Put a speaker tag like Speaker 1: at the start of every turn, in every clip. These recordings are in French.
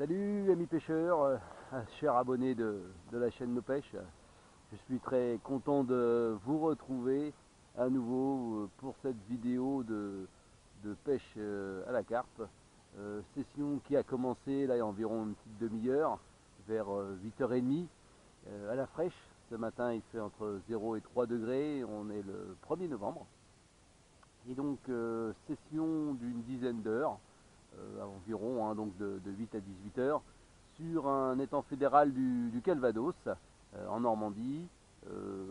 Speaker 1: Salut amis pêcheurs, chers abonnés de la chaîne Nos Pêches. Je suis très content de vous retrouver à nouveau pour cette vidéo de pêche à la carpe. Session qui a commencé là il y a environ une petite demi-heure, vers 8h30 à la fraîche. Ce matin il fait entre 0 et 3 degrés, on est le 1er novembre. Et donc session d'une dizaine d'heures. Environ, donc de 8 à 18 heures, sur un étang fédéral du Calvados, en Normandie,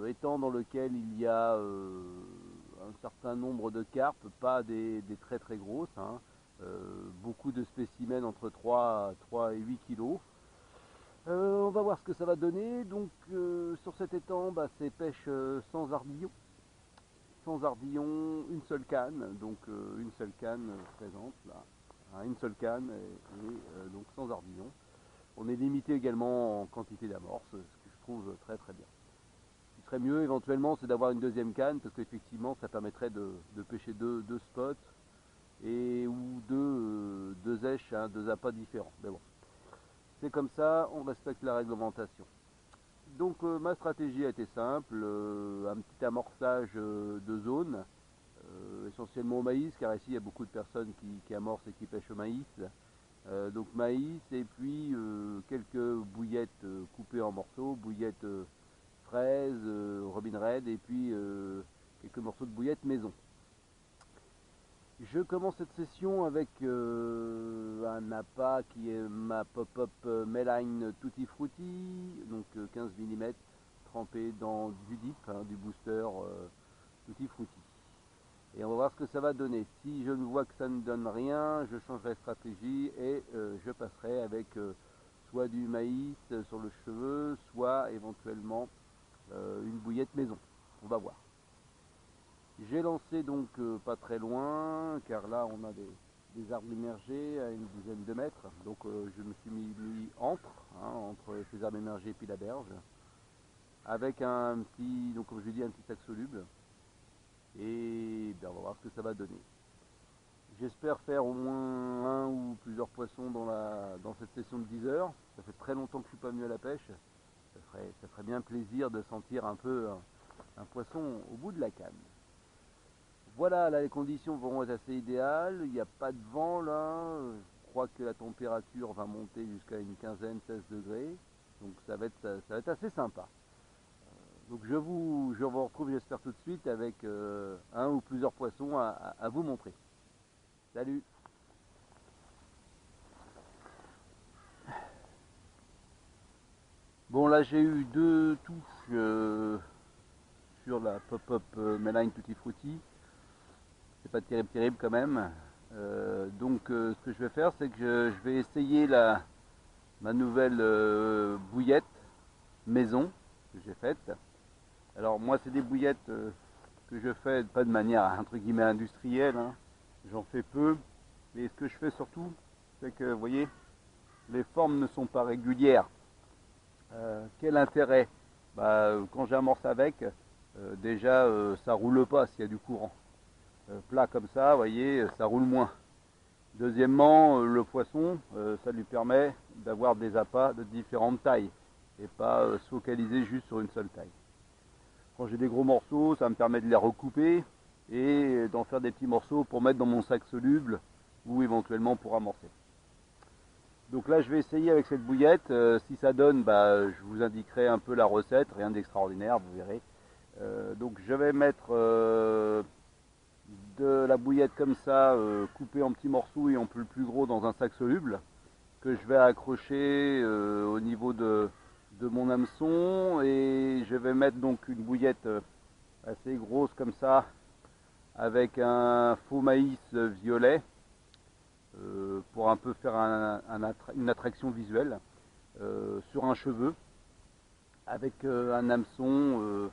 Speaker 1: étang dans lequel il y a un certain nombre de carpes, pas des très très grosses, beaucoup de spécimens entre 3 et 8 kilos. On va voir ce que ça va donner. Donc sur cet étang, c'est pêche sans ardillon. Sans ardillon, une seule canne, donc une seule canne présente là. Une seule canne et donc sans ardillon. On est limité également en quantité d'amorce, ce que je trouve très très bien. Ce qui serait mieux éventuellement, c'est d'avoir une deuxième canne, parce qu'effectivement ça permettrait de pêcher deux spots ou deux èches, deux appâts différents. Mais bon, c'est comme ça, on respecte la réglementation. Donc ma stratégie a été simple, un petit amorçage de zone, essentiellement au maïs, car ici il y a beaucoup de personnes qui amorcent et qui pêchent au maïs. Donc maïs et puis quelques bouillettes coupées en morceaux, bouillettes fraises, Robin Red et puis quelques morceaux de bouillettes maison. Je commence cette session avec un appât qui est ma Pop-Up Meline Tutti Frutti, donc 15 mm, trempé dans du dip, du booster Tutti Frutti. Et on va voir ce que ça va donner. Si je ne vois que ça ne donne rien, je changerai de stratégie et je passerai avec soit du maïs sur le cheveu, soit éventuellement une bouillette maison. On va voir. J'ai lancé donc pas très loin, car là on a des arbres immergés à une dizaine de mètres. Donc je me suis mis entre ces arbres immergés et puis la berge, avec un petit, donc comme je l'ai dit, un petit sac soluble. Et on va voir ce que ça va donner. J'espère faire au moins un ou plusieurs poissons dans cette session de 10 heures. Ça fait très longtemps que je ne suis pas venu à la pêche. Ça ferait bien plaisir de sentir un peu un poisson au bout de la canne. Voilà, là les conditions vont être assez idéales. Il n'y a pas de vent là. Je crois que la température va monter jusqu'à une quinzaine, 16 degrés. Donc ça va être assez sympa. Donc je vous retrouve, j'espère, tout de suite avec un ou plusieurs poissons à vous montrer. Salut! Bon, là j'ai eu deux touches sur la Pop-Up Meline Tutti Frutti. C'est pas terrible quand même. Donc ce que je vais faire, c'est que je vais essayer ma nouvelle bouillette maison que j'ai faite. Alors moi c'est des bouillettes que je fais pas de manière entre guillemets industrielle, j'en fais peu, mais ce que je fais surtout, c'est que vous voyez, les formes ne sont pas régulières. Quel intérêt? Quand j'amorce avec, déjà ça roule pas s'il y a du courant. Plat comme ça, vous voyez, ça roule moins. Deuxièmement, le poisson, ça lui permet d'avoir des appâts de différentes tailles et pas se focaliser juste sur une seule taille. Quand j'ai des gros morceaux, ça me permet de les recouper et d'en faire des petits morceaux pour mettre dans mon sac soluble ou éventuellement pour amorcer. Donc là je vais essayer avec cette bouillette, si ça donne, je vous indiquerai un peu la recette, rien d'extraordinaire, vous verrez. Donc je vais mettre de la bouillette comme ça, coupée en petits morceaux et en plus gros dans un sac soluble, que je vais accrocher au niveau de mon hameçon, et je vais mettre donc une bouillette assez grosse comme ça avec un faux maïs violet pour un peu faire une attraction visuelle sur un cheveu avec un hameçon,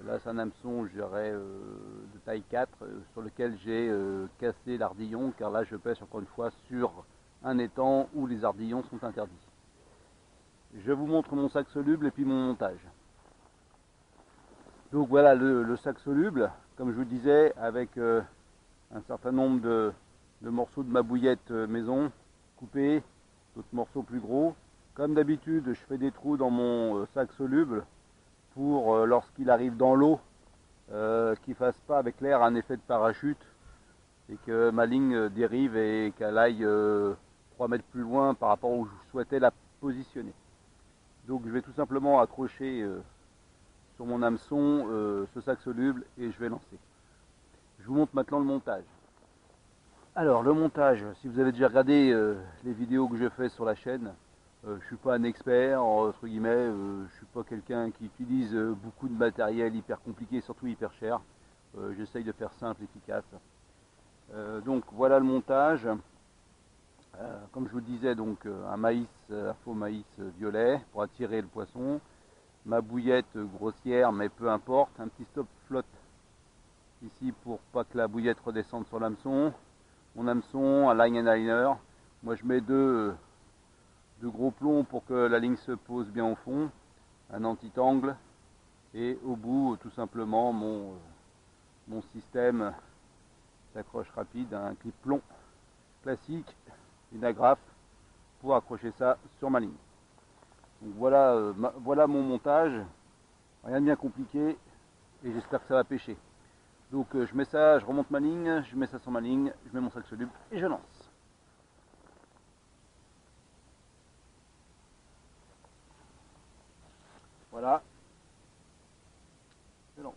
Speaker 1: là c'est un hameçon je dirais de taille 4 sur lequel j'ai cassé l'ardillon, car là je pêche encore une fois sur un étang où les ardillons sont interdits. Je vous montre mon sac soluble et puis mon montage. Donc voilà le sac soluble, comme je vous disais, avec un certain nombre de morceaux de ma bouillette maison coupés, d'autres morceaux plus gros. Comme d'habitude, je fais des trous dans mon sac soluble pour lorsqu'il arrive dans l'eau, qu'il ne fasse pas avec l'air un effet de parachute et que ma ligne dérive et qu'elle aille 3 mètres plus loin par rapport où je souhaitais la positionner. Donc je vais tout simplement accrocher sur mon hameçon ce sac soluble et je vais lancer. Je vous montre maintenant le montage. Alors le montage, si vous avez déjà regardé les vidéos que je fais sur la chaîne, je ne suis pas un expert, entre guillemets, je ne suis pas quelqu'un qui utilise beaucoup de matériel hyper compliqué, surtout hyper cher. J'essaye de faire simple, efficace. Donc voilà le montage. Comme je vous le disais, donc un faux maïs violet pour attirer le poisson. Ma bouillette grossière, mais peu importe. Un petit stop flotte ici pour pas que la bouillette redescende sur l'hameçon. Mon hameçon, un line and liner. Moi je mets deux gros plombs pour que la ligne se pose bien au fond. Un anti-tangle. Et au bout, tout simplement, mon système d'accroche rapide, un clip plomb classique, une agrafe pour accrocher ça sur ma ligne. Donc voilà, voilà mon montage, rien de bien compliqué et j'espère que ça va pêcher. Donc je mets ça, je remonte ma ligne, je mets ça sur ma ligne, je mets mon sac soluble et je lance. Voilà, je lance.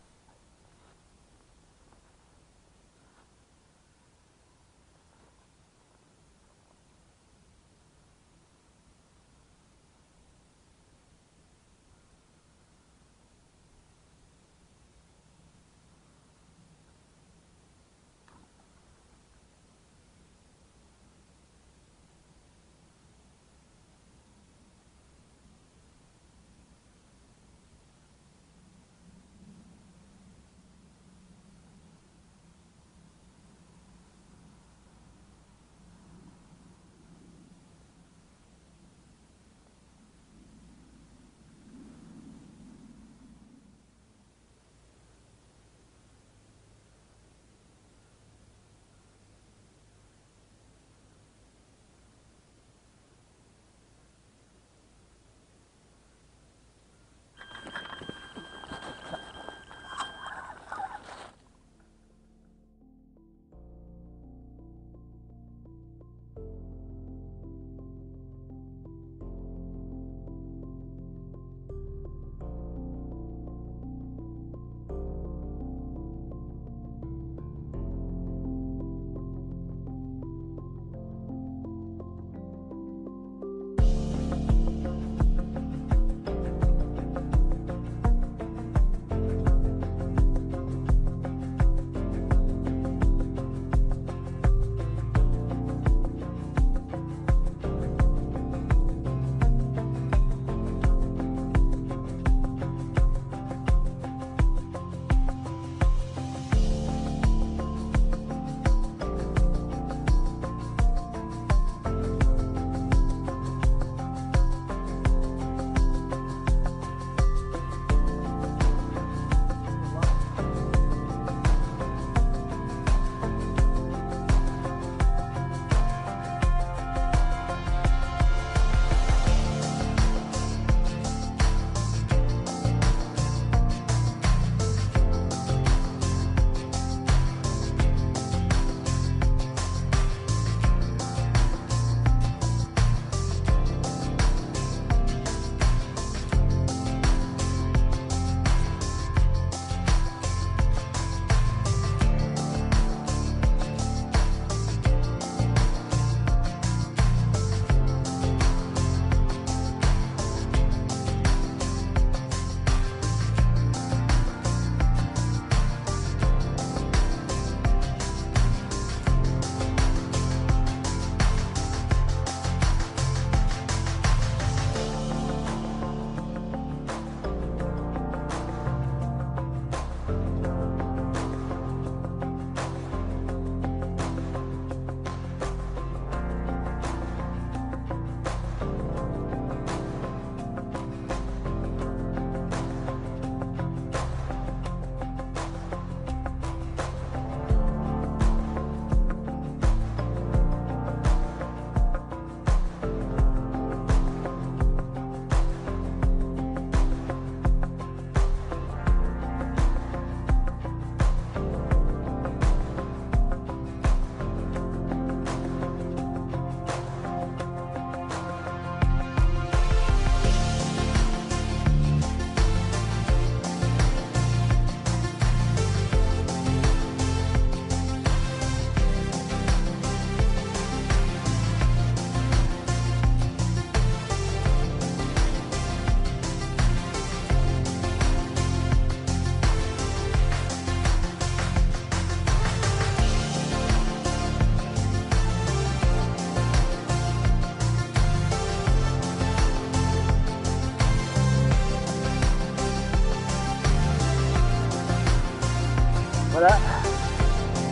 Speaker 1: Voilà,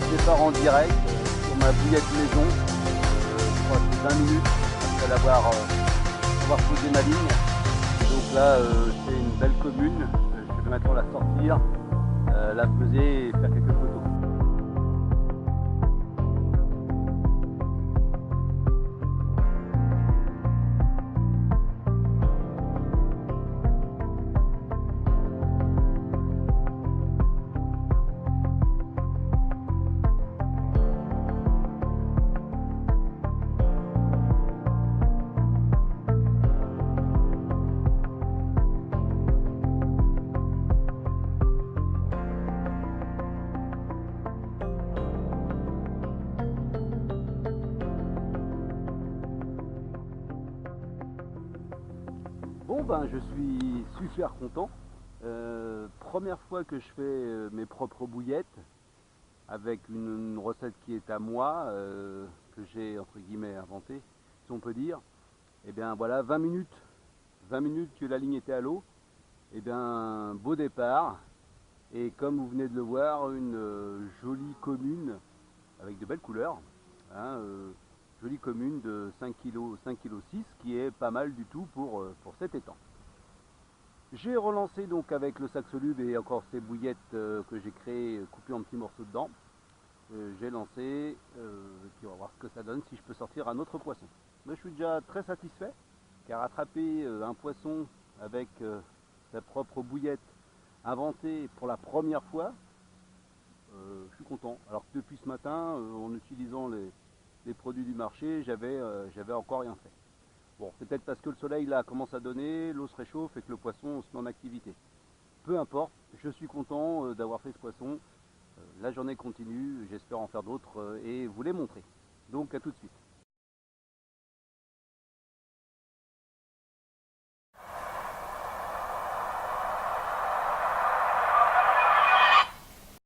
Speaker 1: départ en direct sur ma bouillette maison. Je crois que c'est 20 minutes après avoir posé ma ligne. Et donc là, c'est une belle commune. Je vais maintenant la sortir, la peser et faire quelques photos. Bon ben je suis super content. Première fois que je fais mes propres bouillettes avec une recette qui est à moi, que j'ai entre guillemets inventée, si on peut dire. Et bien voilà, 20 minutes que la ligne était à l'eau. Et bien beau départ. Et comme vous venez de le voir, une jolie commune avec de belles couleurs. Hein, jolie commune de 5 kg, 5 kg 6, qui est pas mal du tout pour cet étang. J'ai relancé donc avec le sac soluble et encore ces bouillettes que j'ai créées coupées en petits morceaux dedans. J'ai lancé, et puis on va voir ce que ça donne si je peux sortir un autre poisson. Mais je suis déjà très satisfait, car attraper un poisson avec sa propre bouillette inventée pour la première fois, je suis content. Alors que depuis ce matin, en utilisant les produits du marché, j'avais encore rien fait. Bon, c'est peut-être parce que le soleil là commence à donner, l'eau se réchauffe et que le poisson se met en activité. Peu importe, je suis content d'avoir fait ce poisson. La journée continue, j'espère en faire d'autres et vous les montrer. Donc à tout de suite.